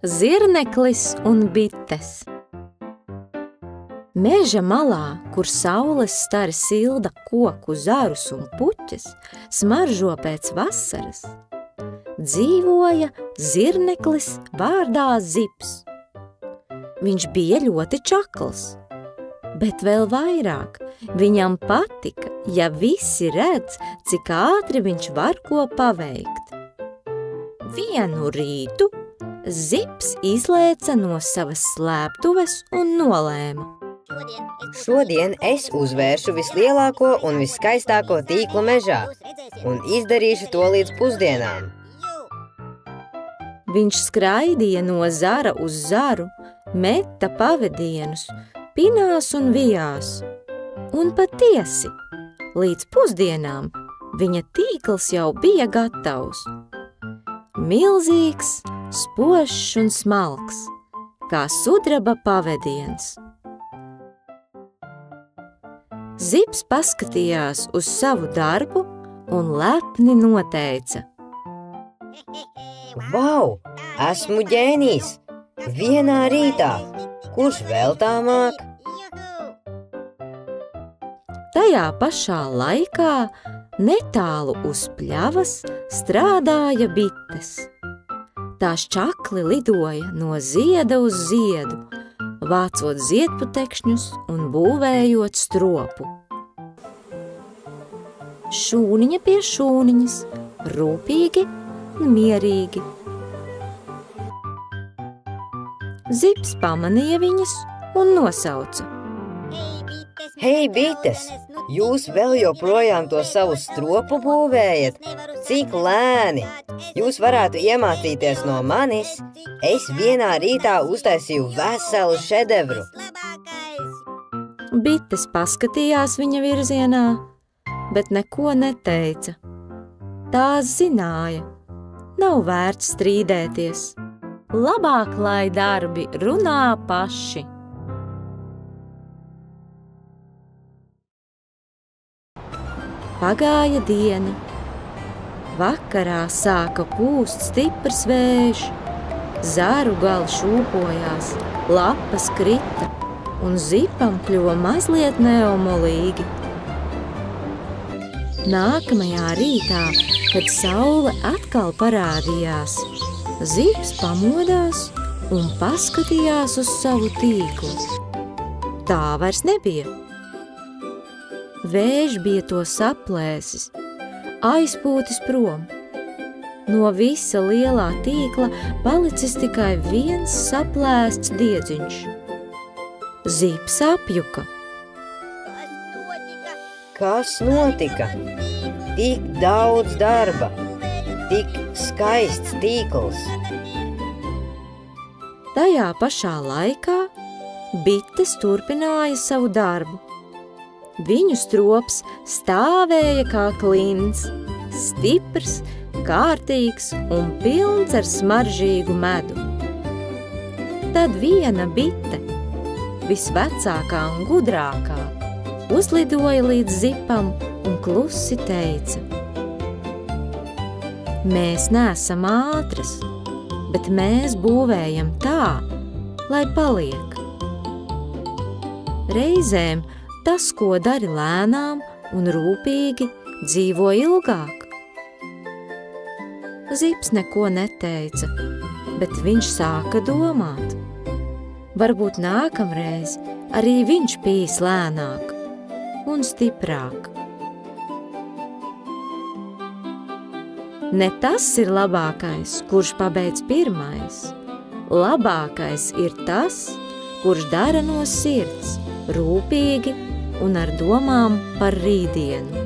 Zirneklis un bites. Meža malā, kur saules stari silda koku zarus un puķes, smaržo pēc vasaras, dzīvoja zirneklis vārdā Zips. Viņš bija ļoti čakls, bet vēl vairāk viņam patika, ja visi redz, cik ātri viņš var ko paveikt. Vienu rītu Zips izlēca no savas slēptuves un nolēma: Šodien es uzvēršu vislielāko un viskaistāko tīklu mežā un izdarīšu to līdz pusdienām. Viņš skraidīja no zara uz zaru, meta pavedienus, pinās un vijās. Un patiesi, līdz pusdienām viņa tīkls jau bija gatavs. Milzīgs, spožs un smalks, kā sudraba pavediens. Zips paskatījās uz savu darbu un lepni noteica: Vau, esmu ģēnijs! Vienā rītā! Kurš vēl tā māk? Tajā pašā laikā netālu uz pļavas strādāja bites. Tās čakli lidoja no zieda uz ziedu, vācot ziedputekšņus un būvējot stropu. Šūniņa pie šūniņas, rūpīgi un mierīgi. Zips pamanīja viņas un nosauca: Hei, bites! Jūs vēl joprojām to savu stropu būvējat? Cik lēni! Jūs varētu iemācīties no manis. Es vienā rītā uztaisīju veselu šedevru. Bites paskatījās viņa virzienā, bet neko neteica. Tās zināja, nav vērts strīdēties. Labāk, lai darbi runā paši. Pagāja diena. Vakarā sāka pūst stiprs vējš. Zaru gali šūpojās, lapas krita, un Zipam kļuva mazliet neomolīgi. Nākamajā rītā, kad saule atkal parādījās, Zips pamodās un paskatījās uz savu tīklu. Tā vairs nebija. Vējš bija to saplēsis, aizpūtis prom. No visa lielā tīkla palicis tikai viens saplēsts diedziņš. Zips apjuka. Kas notika? Tik daudz darba, tik skaists tīkls. Tajā pašā laikā bites turpināja savu darbu. Viņu strops stāvēja kā klints, stiprs, kārtīgs un pilns ar smaržīgu medu. Tad viena bite, visvecākā un gudrākā, uzlidoja līdz Zipam un klusi teica: Mēs neesam ātras, bet mēs būvējam tā, lai paliek. Reizēm tas, ko dari lēnām un rūpīgi, dzīvo ilgāk. Zips neko neteica, bet viņš sāka domāt. Varbūt nākamreiz arī viņš pīs lēnāk un stiprāk. Ne tas ir labākais, kurš pabeidz pirmais. Labākais ir tas, kurš dara no sirds, rūpīgi un ar domām par rītdienu.